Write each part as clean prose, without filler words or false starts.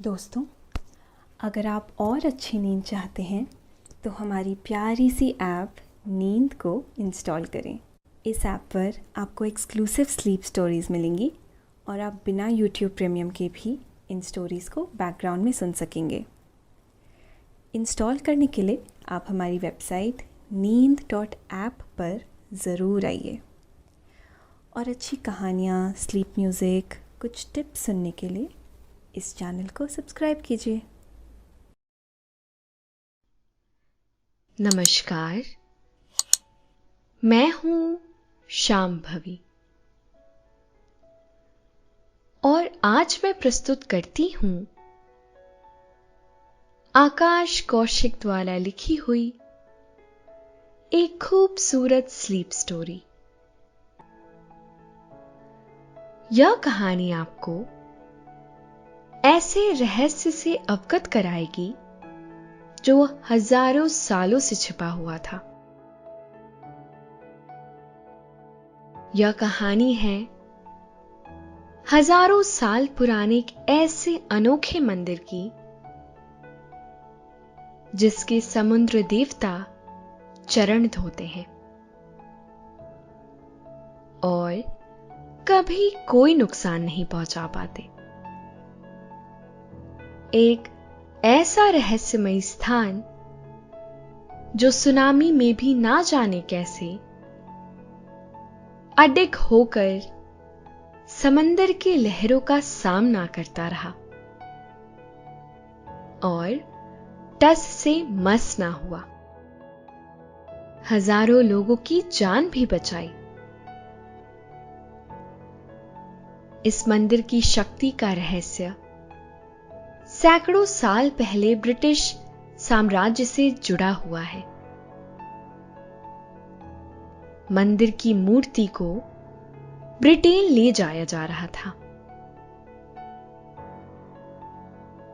दोस्तों, अगर आप और अच्छी नींद चाहते हैं तो हमारी प्यारी सी ऐप नींद को इंस्टॉल करें। इस ऐप पर आपको एक्सक्लूसिव स्लीप स्टोरीज़ मिलेंगी और आप बिना यूट्यूब प्रीमियम के भी इन स्टोरीज़ को बैकग्राउंड में सुन सकेंगे। इंस्टॉल करने के लिए आप हमारी वेबसाइट neend.app पर ज़रूर आइए और अच्छी कहानियाँ, स्लीप म्यूज़िक, कुछ टिप्स सुनने के लिए इस चैनल को सब्सक्राइब कीजिए। नमस्कार, मैं हूं शांभवी और आज मैं प्रस्तुत करती हूं आकाश कौशिक द्वारा लिखी हुई एक खूबसूरत स्लीप स्टोरी। यह कहानी आपको ऐसे रहस्य से अवगत कराएगी जो हजारों सालों से छिपा हुआ था। यह कहानी है हजारों साल पुराने एक ऐसे अनोखे मंदिर की जिसके समुद्र देवता चरण धोते हैं और कभी कोई नुकसान नहीं पहुंचा पाते। एक ऐसा रहस्यमय स्थान जो सुनामी में भी ना जाने कैसे अडिग होकर समंदर की लहरों का सामना करता रहा और टस से मस ना हुआ। हजारों लोगों की जान भी बचाई। इस मंदिर की शक्ति का रहस्य सैकड़ों साल पहले ब्रिटिश साम्राज्य से जुड़ा हुआ है। मंदिर की मूर्ति को ब्रिटेन ले जाया जा रहा था।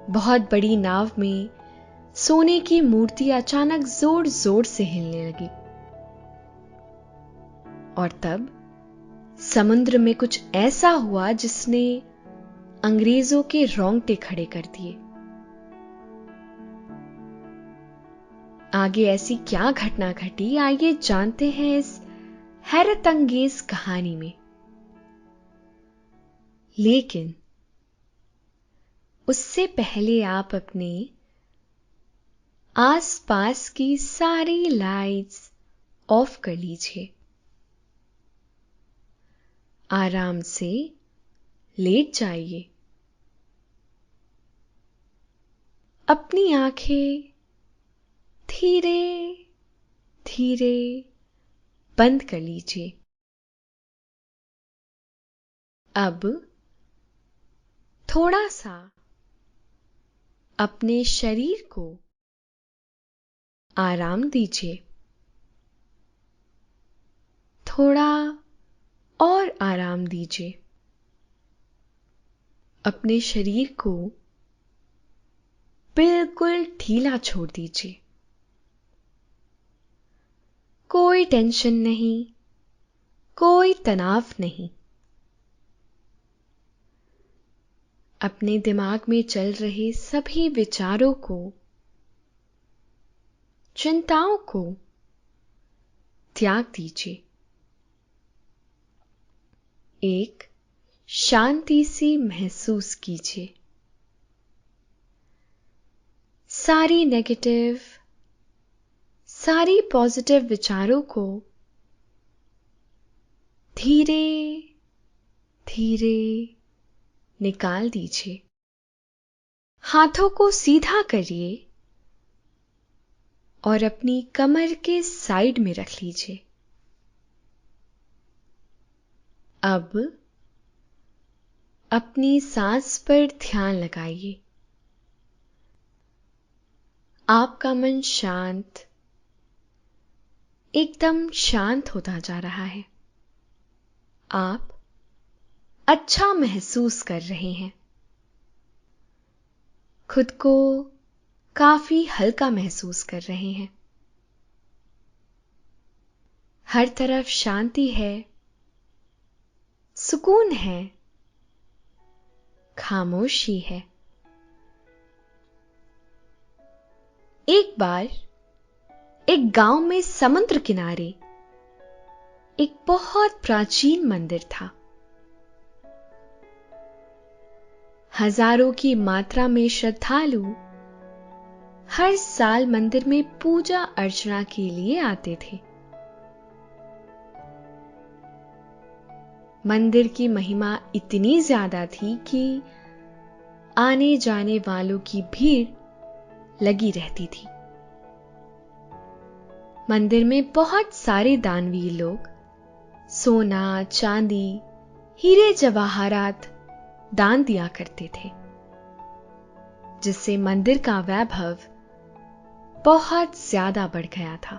बहुत बड़ी नाव में सोने की मूर्ति अचानक जोर जोर से हिलने लगी और तब समुद्र में कुछ ऐसा हुआ जिसने अंग्रेजों के रोंगटे खड़े कर दिए। आगे ऐसी क्या घटना घटी, आइए जानते हैं इस हैरत अंगेज कहानी में। लेकिन उससे पहले आप अपने आसपास की सारी लाइट्स ऑफ कर लीजिए। आराम से लेट जाइए। अपनी आंखें धीरे धीरे बंद कर लीजिए। अब थोड़ा सा अपने शरीर को आराम दीजिए। थोड़ा और आराम दीजिए। अपने शरीर को बिल्कुल ढीला छोड़ दीजिए। कोई टेंशन नहीं, कोई तनाव नहीं। अपने दिमाग में चल रहे सभी विचारों को, चिंताओं को त्याग दीजिए। एक शांति सी महसूस कीजिए। सारी नेगेटिव, सारी पॉजिटिव विचारों को धीरे धीरे निकाल दीजिए। हाथों को सीधा करिए और अपनी कमर के साइड में रख लीजिए। अब अपनी सांस पर ध्यान लगाइए। आपका मन शांत, एकदम शांत होता जा रहा है। आप अच्छा महसूस कर रहे हैं। खुद को काफी हल्का महसूस कर रहे हैं। हर तरफ शांति है, सुकून है, खामोशी है। एक बार एक गांव में समुद्र किनारे एक बहुत प्राचीन मंदिर था। हजारों की मात्रा में श्रद्धालु हर साल मंदिर में पूजा अर्चना के लिए आते थे। मंदिर की महिमा इतनी ज्यादा थी कि आने जाने वालों की भीड़ लगी रहती थी। मंदिर में बहुत सारे दानवीर लोग सोना, चांदी, हीरे जवाहरात दान दिया करते थे, जिससे मंदिर का वैभव बहुत ज्यादा बढ़ गया था।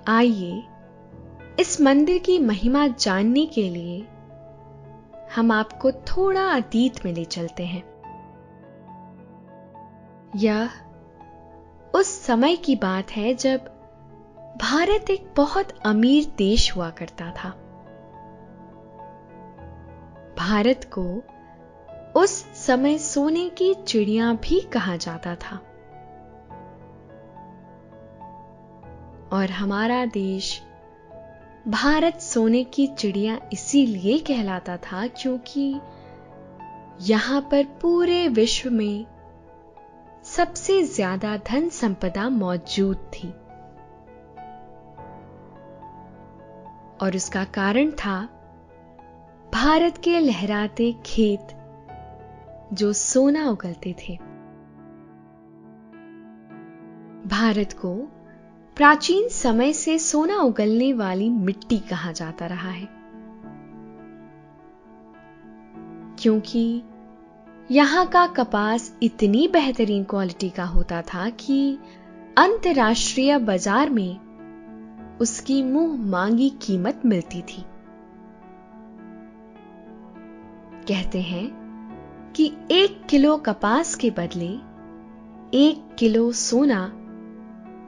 आइए इस मंदिर की महिमा जानने के लिए हम आपको थोड़ा अतीत में ले चलते हैं। यह उस समय की बात है जब भारत एक बहुत अमीर देश हुआ करता था। भारत को उस समय सोने की चिड़िया भी कहा जाता था। और हमारा देश भारत सोने की चिड़िया इसीलिए कहलाता था क्योंकि यहां पर पूरे विश्व में सबसे ज्यादा धन संपदा मौजूद थी। और उसका कारण था भारत के लहराते खेत जो सोना उगलते थे। भारत को प्राचीन समय से सोना उगलने वाली मिट्टी कहा जाता रहा है, क्योंकि यहां का कपास इतनी बेहतरीन क्वालिटी का होता था कि अंतर्राष्ट्रीय बाजार में उसकी मुंह मांगी कीमत मिलती थी। कहते हैं कि 1 किलो कपास के बदले 1 किलो सोना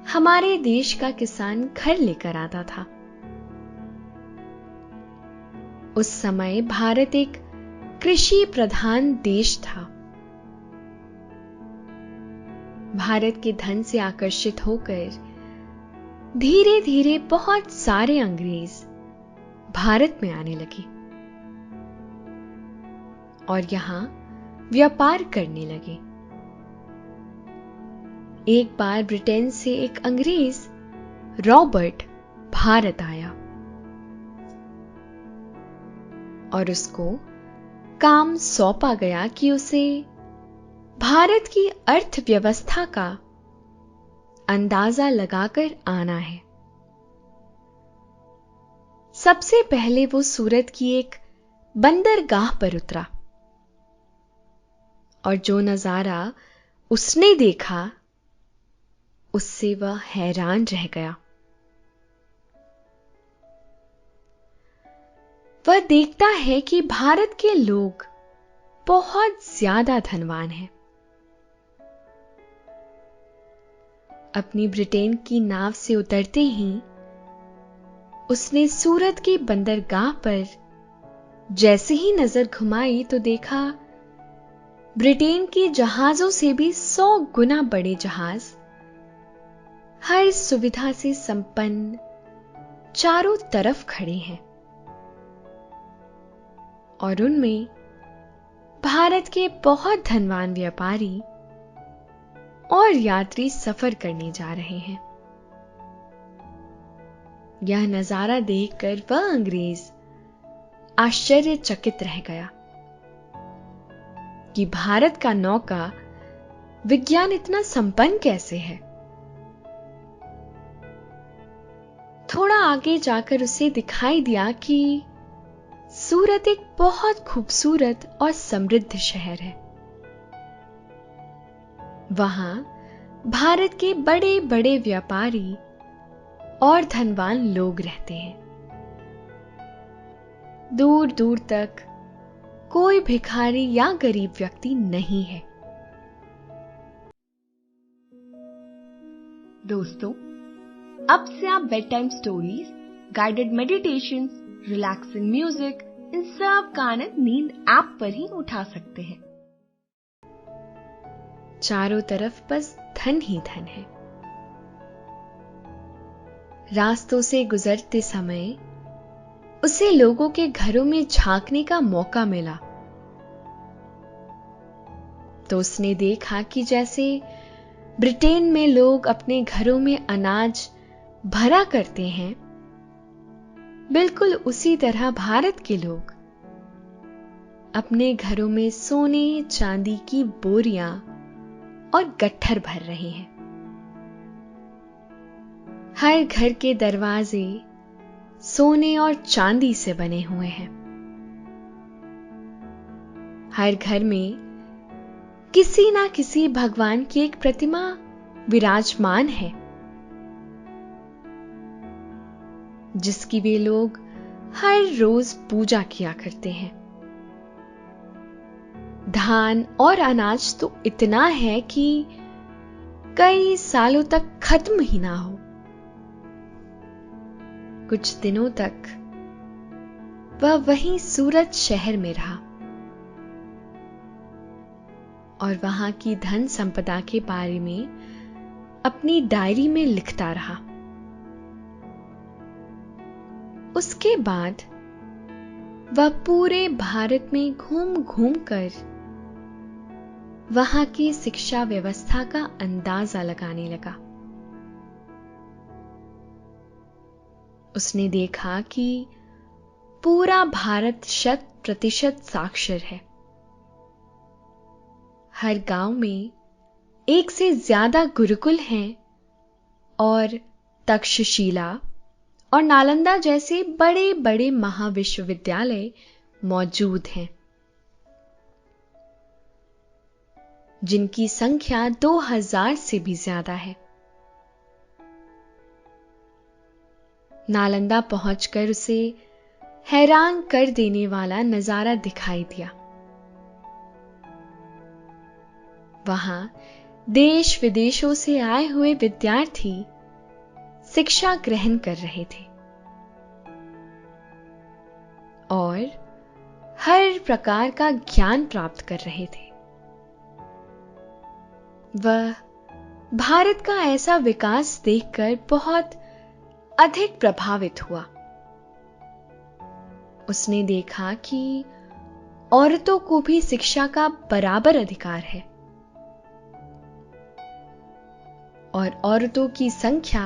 हमारे देश का किसान घर लेकर आता था। उस समय भारत एक कृषि प्रधान देश था। भारत के धन से आकर्षित होकर धीरे धीरे बहुत सारे अंग्रेज भारत में आने लगे और यहां व्यापार करने लगे। एक बार ब्रिटेन से एक अंग्रेज रॉबर्ट भारत आया और उसको काम सौंपा गया कि उसे भारत की अर्थव्यवस्था का अंदाजा लगाकर आना है। सबसे पहले वो सूरत की एक बंदरगाह पर उतरा और जो नजारा उसने देखा उससे वह हैरान रह गया। वह देखता है कि भारत के लोग बहुत ज्यादा धनवान हैं। अपनी ब्रिटेन की नाव से उतरते ही उसने सूरत की बंदरगाह पर जैसे ही नजर घुमाई तो देखा ब्रिटेन के जहाजों से भी 100 गुना बड़े जहाज हर सुविधा से संपन्न चारों तरफ खड़े हैं और उनमें भारत के बहुत धनवान व्यापारी और यात्री सफर करने जा रहे हैं। यह नजारा देखकर वह अंग्रेज आश्चर्यचकित रह गया कि भारत का नौका विज्ञान इतना संपन्न कैसे है। थोड़ा आगे जाकर उसे दिखाई दिया कि सूरत एक बहुत खूबसूरत और समृद्ध शहर है। वहां भारत के बड़े बड़े व्यापारी और धनवान लोग रहते हैं। दूर दूर तक कोई भिखारी या गरीब व्यक्ति नहीं है। दोस्तों, अब से आप bedtime stories, guided meditation, relaxing music, इन सब का आनंद नींद ऐप पर ही उठा सकते हैं। चारों तरफ बस धन ही धन है। रास्तों से गुजरते समय उसे लोगों के घरों में झांकने का मौका मिला तो उसने देखा कि जैसे ब्रिटेन में लोग अपने घरों में अनाज भरा करते हैं, बिल्कुल उसी तरह भारत के लोग अपने घरों में सोने चांदी की बोरियां और गट्ठर भर रहे हैं। हर घर के दरवाजे सोने और चांदी से बने हुए हैं। हर घर में किसी ना किसी भगवान की एक प्रतिमा विराजमान है, जिसकी वे लोग हर रोज पूजा किया करते हैं। धान और अनाज तो इतना है कि कई सालों तक खत्म ही ना हो। कुछ दिनों तक वह वहीं सूरत शहर में रहा और वहां की धन संपदा के बारे में अपनी डायरी में लिखता रहा। उसके बाद वह पूरे भारत में घूम घूम कर वहां की शिक्षा व्यवस्था का अंदाजा लगाने लगा। उसने देखा कि पूरा भारत 100% साक्षर है। हर गांव में एक से ज्यादा गुरुकुल हैं और तक्षशिला और नालंदा जैसे बड़े बड़े महाविश्वविद्यालय मौजूद हैं, जिनकी संख्या 2000 से भी ज्यादा है। नालंदा पहुंचकर उसे हैरान कर देने वाला नजारा दिखाई दिया। वहां देश विदेशों से आए हुए विद्यार्थी शिक्षा ग्रहण कर रहे थे और हर प्रकार का ज्ञान प्राप्त कर रहे थे। वह भारत का ऐसा विकास देखकर बहुत अधिक प्रभावित हुआ। उसने देखा कि औरतों को भी शिक्षा का बराबर अधिकार है और औरतों की संख्या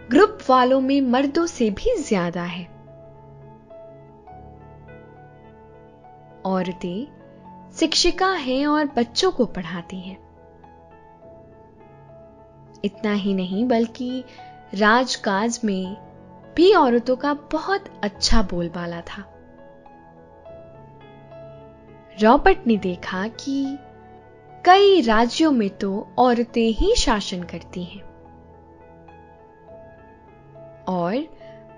ग्रुप वालों में मर्दों से भी ज्यादा है। औरतें शिक्षिका हैं और बच्चों को पढ़ाती हैं। इतना ही नहीं बल्कि राजकाज में भी औरतों का बहुत अच्छा बोलबाला था। रॉबर्ट ने देखा कि कई राज्यों में तो औरतें ही शासन करती हैं और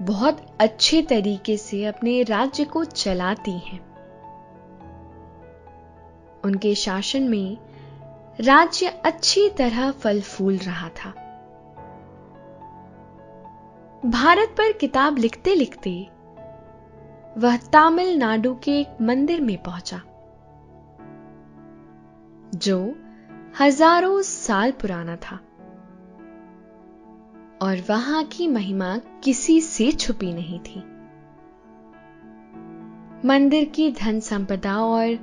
बहुत अच्छे तरीके से अपने राज्य को चलाती हैं। उनके शासन में राज्य अच्छी तरह फल फूल रहा था। भारत पर किताब लिखते लिखते वह तमिलनाडु के एक मंदिर में पहुंचा, जो हजारों साल पुराना था और वहां की महिमा किसी से छुपी नहीं थी। मंदिर की धन संपदा और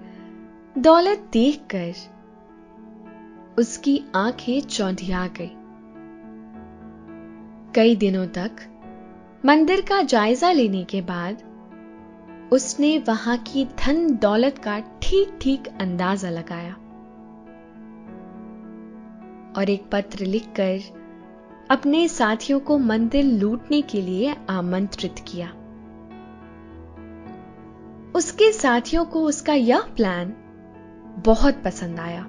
दौलत देखकर उसकी आंखें चौंधिया गई। कई दिनों तक मंदिर का जायजा लेने के बाद उसने वहां की धन दौलत का ठीक ठीक अंदाजा लगाया और एक पत्र लिखकर अपने साथियों को मंदिर लूटने के लिए आमंत्रित किया। उसके साथियों को उसका यह प्लान बहुत पसंद आया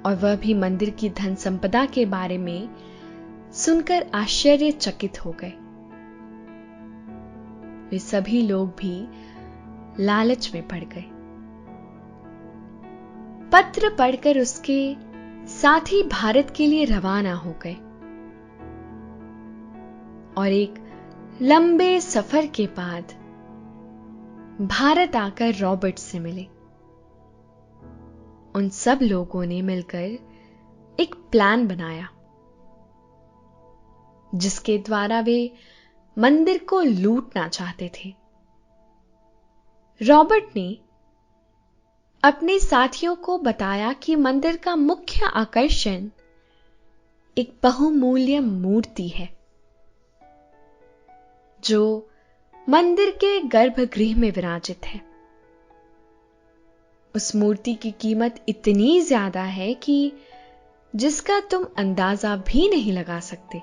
और वह भी मंदिर की धन संपदा के बारे में सुनकर आश्चर्यचकित हो गए। वे सभी लोग भी लालच में पड़ गए। पत्र पढ़कर उसके साथी भारत के लिए रवाना हो गए और एक लंबे सफर के बाद भारत आकर रॉबर्ट से मिले। उन सब लोगों ने मिलकर एक प्लान बनाया जिसके द्वारा वे मंदिर को लूटना चाहते थे। रॉबर्ट ने अपने साथियों को बताया कि मंदिर का मुख्य आकर्षण एक बहुमूल्य मूर्ति है जो मंदिर के गर्भगृह में विराजित है। उस मूर्ति की कीमत इतनी ज्यादा है कि जिसका तुम अंदाजा भी नहीं लगा सकते।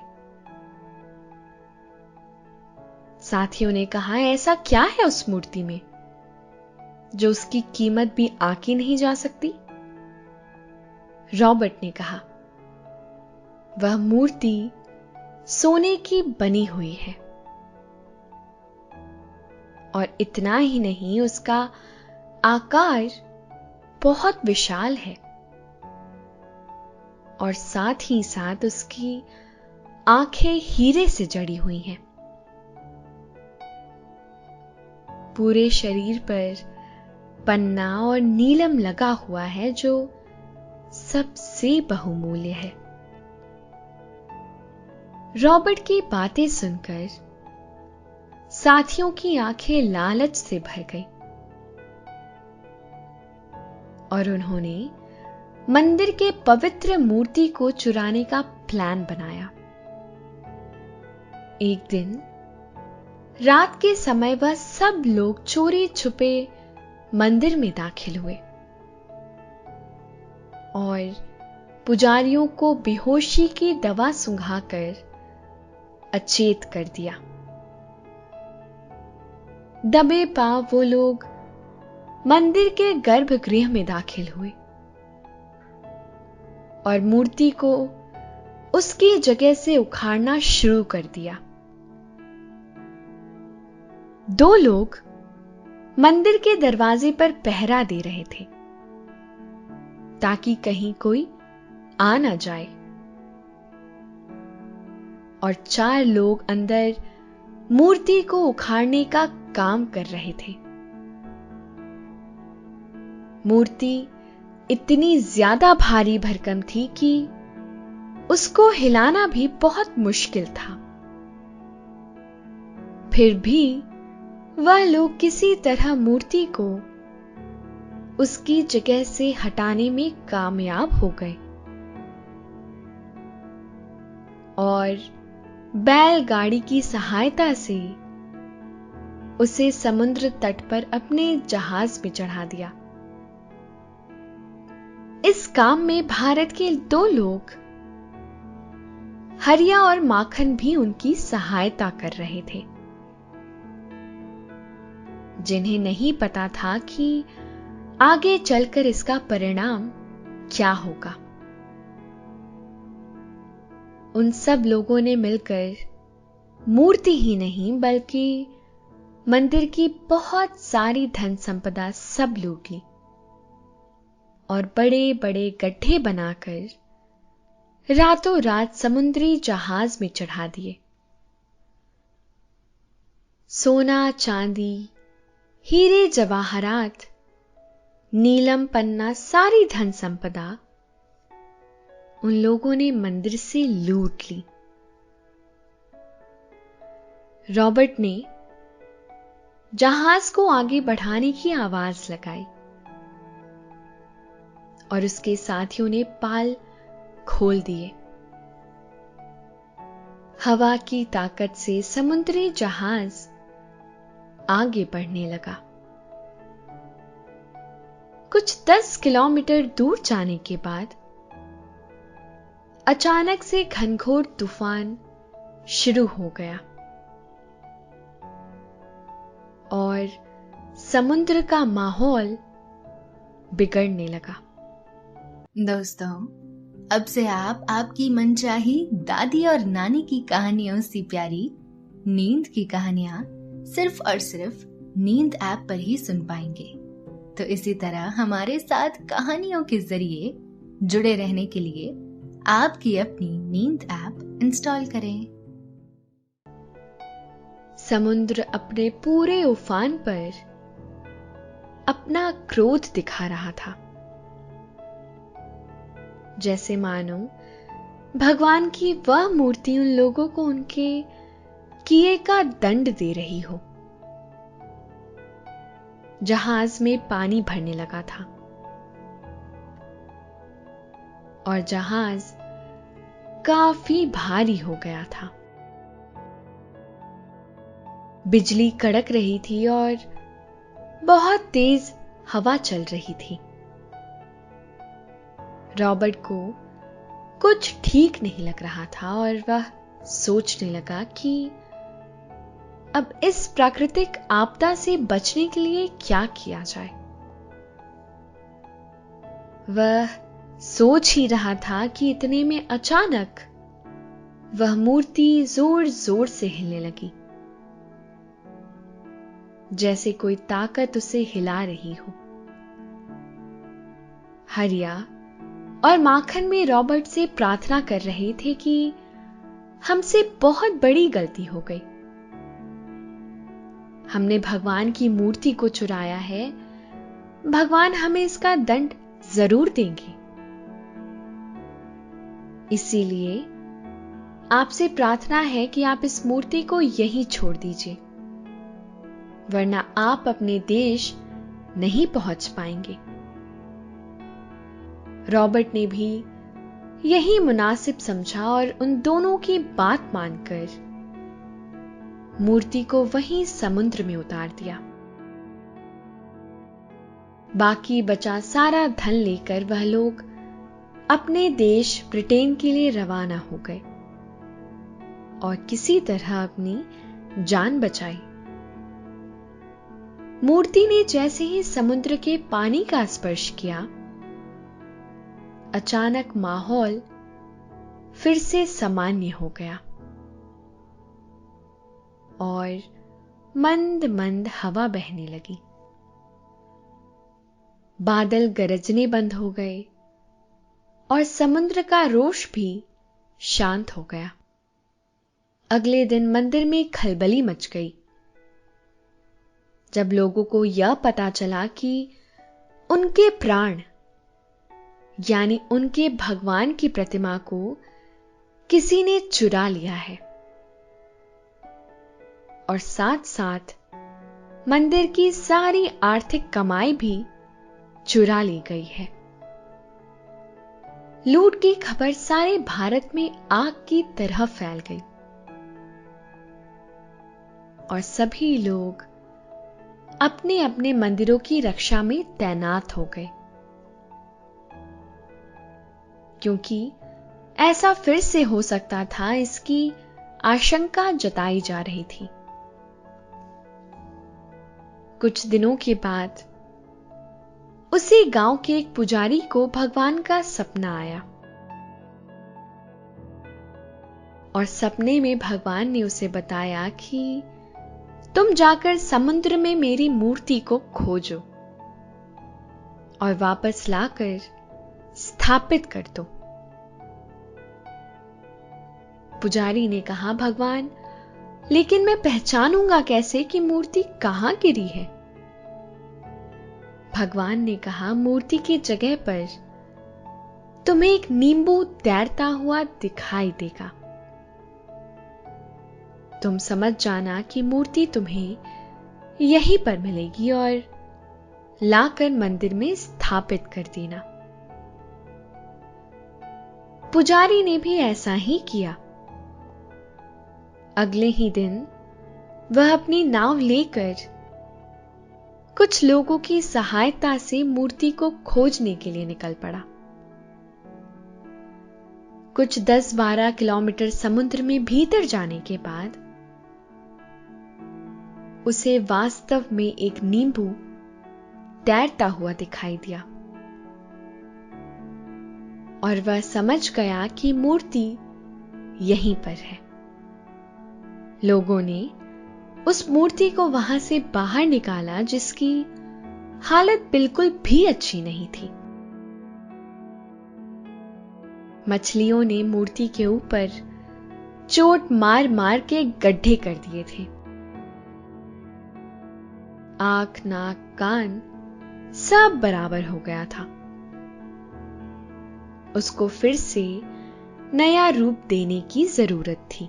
साथियों ने कहा, ऐसा क्या है उस मूर्ति में जो उसकी कीमत भी आंकी नहीं जा सकती? रॉबर्ट ने कहा, वह मूर्ति सोने की बनी हुई है और इतना ही नहीं, उसका आकार बहुत विशाल है और साथ ही साथ उसकी आंखें हीरे से जड़ी हुई हैं। पूरे शरीर पर पन्ना और नीलम लगा हुआ है जो सबसे बहुमूल्य है। रॉबर्ट की बातें सुनकर साथियों की आंखें लालच से भर गई और उन्होंने मंदिर के पवित्र मूर्ति को चुराने का प्लान बनाया। एक दिन रात के समय वह सब लोग चोरी छुपे मंदिर में दाखिल हुए और पुजारियों को बेहोशी की दवा सुंघाकर अचेत कर दिया। दबे पांव वो लोग मंदिर के गर्भगृह में दाखिल हुए और मूर्ति को उसकी जगह से उखाड़ना शुरू कर दिया। दो लोग मंदिर के दरवाजे पर पहरा दे रहे थे ताकि कहीं कोई आ ना जाए और 4 लोग अंदर मूर्ति को उखाड़ने का काम कर रहे थे। मूर्ति इतनी ज्यादा भारी भरकम थी कि उसको हिलाना भी बहुत मुश्किल था। फिर भी वह लोग किसी तरह मूर्ति को उसकी जगह से हटाने में कामयाब हो गए और बैलगाड़ी की सहायता से उसे समुद्र तट पर अपने जहाज में चढ़ा दिया। इस काम में भारत के 2 लोग, हरिया और माखन, भी उनकी सहायता कर रहे थे, जिन्हें नहीं पता था कि आगे चलकर इसका परिणाम क्या होगा। उन सब लोगों ने मिलकर मूर्ति ही नहीं बल्कि मंदिर की बहुत सारी धन संपदा सब लूट ली और बड़े बड़े गड्ढे बनाकर रातों रात समुद्री जहाज में चढ़ा दिए। सोना, चांदी, हीरे जवाहरात, नीलम, पन्ना, सारी धन संपदा उन लोगों ने मंदिर से लूट ली। रॉबर्ट ने जहाज को आगे बढ़ाने की आवाज लगाई और उसके साथियों ने पाल खोल दिए। हवा की ताकत से समुद्री जहाज आगे बढ़ने लगा। कुछ 10 किलोमीटर दूर जाने के बाद अचानक से घनघोर तूफान शुरू हो गया और समुद्र का माहौल बिगड़ने लगा। दोस्तों, अब से आप आपकी मनचाही दादी और नानी की कहानियों से प्यारी नींद की कहानियां सिर्फ और सिर्फ नींद ऐप पर ही सुन पाएंगे। तो इसी तरह हमारे साथ कहानियों के जरिए जुड़े रहने के लिए आपकी अपनी नींद ऐप इंस्टॉल करें। समुद्र अपने पूरे उफान पर अपना क्रोध दिखा रहा था। जैसे मानो भगवान की वह मूर्ति उन लोगों को उनके किए का दंड दे रही हो। जहाज में पानी भरने लगा था और जहाज काफी भारी हो गया था। बिजली कड़क रही थी और बहुत तेज हवा चल रही थी। रॉबर्ट को कुछ ठीक नहीं लग रहा था और वह सोचने लगा कि अब इस प्राकृतिक आपदा से बचने के लिए क्या किया जाए। वह सोच ही रहा था कि इतने में अचानक वह मूर्ति जोर जोर से हिलने लगी, जैसे कोई ताकत उसे हिला रही हो। हरिया और माखन में रॉबर्ट से प्रार्थना कर रहे थे कि हमसे बहुत बड़ी गलती हो गई, हमने भगवान की मूर्ति को चुराया है, भगवान हमें इसका दंड जरूर देंगे। इसीलिए आपसे प्रार्थना है कि आप इस मूर्ति को यहीं छोड़ दीजिए, वरना आप अपने देश नहीं पहुंच पाएंगे। रॉबर्ट ने भी यही मुनासिब समझा और उन दोनों की बात मानकर मूर्ति को वहीं समुद्र में उतार दिया। बाकी बचा सारा धन लेकर वह लोग अपने देश ब्रिटेन के लिए रवाना हो गए और किसी तरह अपनी जान बचाई। मूर्ति ने जैसे ही समुद्र के पानी का स्पर्श किया, अचानक माहौल फिर से सामान्य हो गया और मंद मंद हवा बहने लगी। बादल गरजने बंद हो गए और समुद्र का रोष भी शांत हो गया। अगले दिन मंदिर में खलबली मच गई जब लोगों को यह पता चला कि उनके प्राण यानी उनके भगवान की प्रतिमा को किसी ने चुरा लिया है और साथ साथ मंदिर की सारी आर्थिक कमाई भी चुरा ली गई है। लूट की खबर सारे भारत में आग की तरह फैल गई और सभी लोग अपने अपने मंदिरों की रक्षा में तैनात हो गए, क्योंकि ऐसा फिर से हो सकता था, इसकी आशंका जताई जा रही थी। कुछ दिनों के बाद उसी गांव के एक पुजारी को भगवान का सपना आया और सपने में भगवान ने उसे बताया कि तुम जाकर समुद्र में मेरी मूर्ति को खोजो और वापस लाकर स्थापित कर दो। पुजारी ने कहा, भगवान, लेकिन मैं पहचानूंगा कैसे कि मूर्ति कहां गिरी है? भगवान ने कहा, मूर्ति की जगह पर तुम्हें एक नींबू तैरता हुआ दिखाई देगा। तुम समझ जाना कि मूर्ति तुम्हें यहीं पर मिलेगी और लाकर मंदिर में स्थापित कर देना। पुजारी ने भी ऐसा ही किया। अगले ही दिन वह अपनी नाव लेकर कुछ लोगों की सहायता से मूर्ति को खोजने के लिए निकल पड़ा। कुछ 10-12 किलोमीटर समुद्र में भीतर जाने के बाद उसे वास्तव में एक नींबू तैरता हुआ दिखाई दिया और वह समझ गया कि मूर्ति यहीं पर है। लोगों ने उस मूर्ति को वहां से बाहर निकाला, जिसकी हालत बिल्कुल भी अच्छी नहीं थी। मछलियों ने मूर्ति के ऊपर चोट मार मार के गड्ढे कर दिए थे। आंख, नाक, कान सब बराबर हो गया था। उसको फिर से नया रूप देने की जरूरत थी।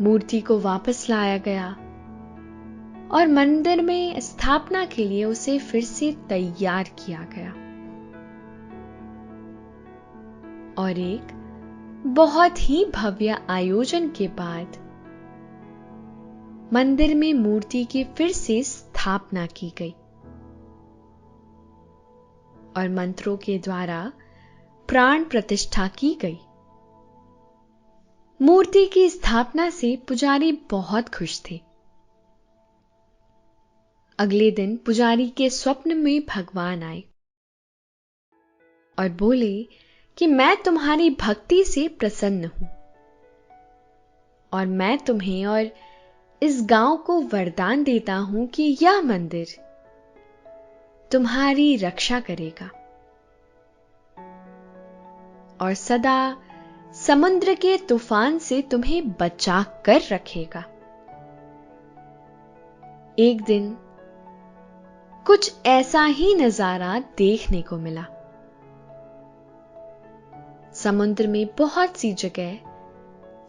मूर्ति को वापस लाया गया और मंदिर में स्थापना के लिए उसे फिर से तैयार किया गया। और एक बहुत ही भव्य आयोजन के बाद मंदिर में मूर्ति की फिर से स्थापना की गई और मंत्रों के द्वारा प्राण प्रतिष्ठा की गई। मूर्ति की स्थापना से पुजारी बहुत खुश थे। अगले दिन पुजारी के स्वप्न में भगवान आए और बोले कि मैं तुम्हारी भक्ति से प्रसन्न हूं और मैं तुम्हें और इस गांव को वरदान देता हूं कि यह मंदिर तुम्हारी रक्षा करेगा और सदा समुद्र के तूफान से तुम्हें बचा कर रखेगा। एक दिन कुछ ऐसा ही नजारा देखने को मिला। समुद्र में बहुत सी जगह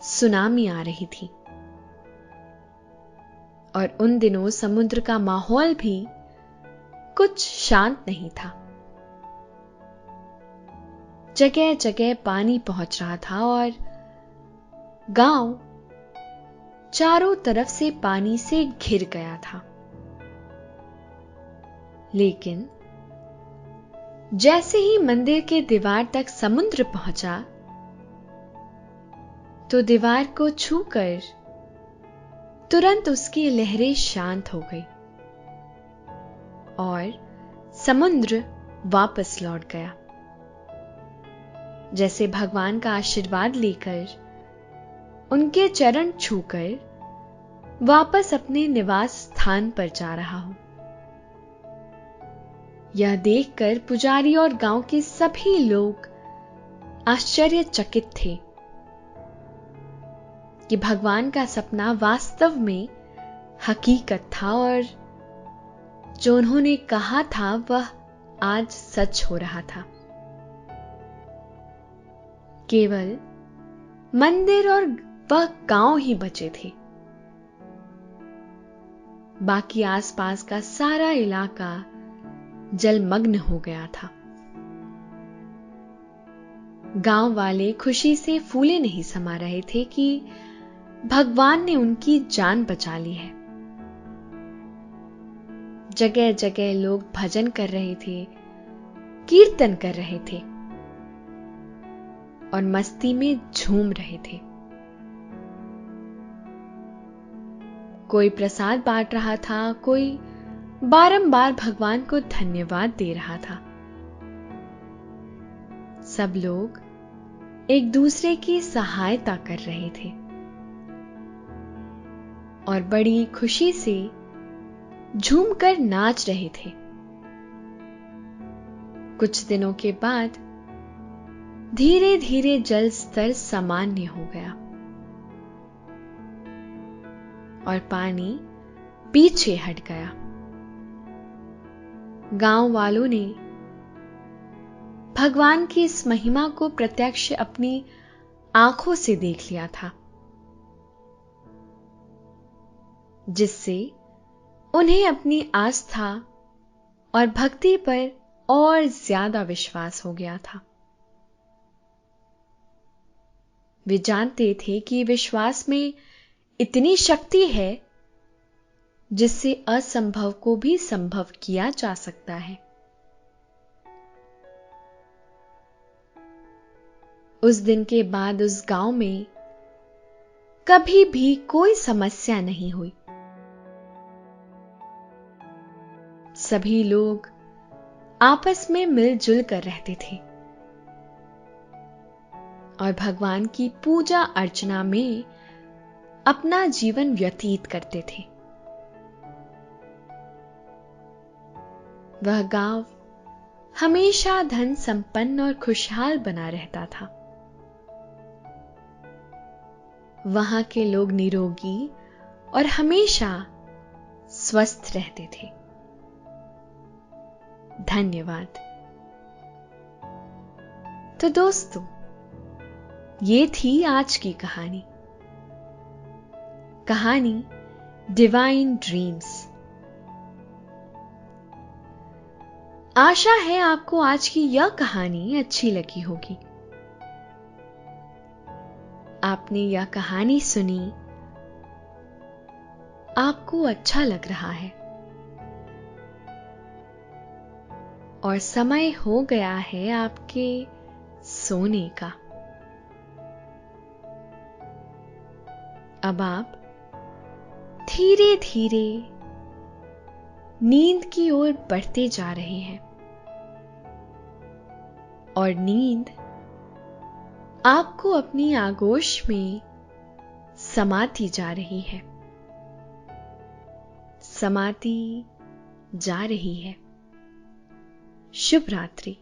सुनामी आ रही थी और उन दिनों समुद्र का माहौल भी कुछ शांत नहीं था। जगह जगह पानी पहुंच रहा था और गांव चारों तरफ से पानी से घिर गया था। लेकिन जैसे ही मंदिर के दीवार तक समुद्र पहुंचा तो दीवार को छूकर तुरंत उसकी लहरें शांत हो गई और समुद्र वापस लौट गया। जैसे भगवान का आशीर्वाद लेकर, उनके चरण छूकर वापस अपने निवास स्थान पर जा रहा हूं। यह देखकर पुजारी और गांव के सभी लोग आश्चर्यचकित थे कि भगवान का सपना वास्तव में हकीकत था और जो उन्होंने कहा था वह आज सच हो रहा था। केवल मंदिर और वह गांव ही बचे थे। बाकी आसपास का सारा इलाका जलमग्न हो गया था। गांव वाले खुशी से फूले नहीं समा रहे थे कि भगवान ने उनकी जान बचा ली है। जगह जगह लोग भजन कर रहे थे, कीर्तन कर रहे थे और मस्ती में झूम रहे थे। कोई प्रसाद बांट रहा था, कोई बारंबार भगवान को धन्यवाद दे रहा था। सब लोग एक दूसरे की सहायता कर रहे थे और बड़ी खुशी से झूमकर नाच रहे थे। कुछ दिनों के बाद धीरे धीरे जल स्तर सामान्य हो गया और पानी पीछे हट गया। गांव वालों ने भगवान की इस महिमा को प्रत्यक्ष अपनी आंखों से देख लिया था, जिससे उन्हें अपनी आस्था और भक्ति पर और ज्यादा विश्वास हो गया था। वे जानते थे कि विश्वास में इतनी शक्ति है जिससे असंभव को भी संभव किया जा सकता है। उस दिन के बाद उस गांव में कभी भी कोई समस्या नहीं हुई। सभी लोग आपस में मिलजुल कर रहते थे और भगवान की पूजा अर्चना में अपना जीवन व्यतीत करते थे। वह गांव हमेशा धन संपन्न और खुशहाल बना रहता था। वहां के लोग निरोगी और हमेशा स्वस्थ रहते थे। धन्यवाद। तो दोस्तों, ये थी आज की कहानी डिवाइन ड्रीम्स। आशा है आपको आज की यह कहानी अच्छी लगी होगी। आपने यह कहानी सुनी, आपको अच्छा लग रहा है और समय हो गया है आपके सोने का। अब आप धीरे धीरे नींद की ओर बढ़ते जा रहे हैं और नींद आपको अपनी आगोश में समाती जा रही है, समाती जा रही है। शुभ रात्रि।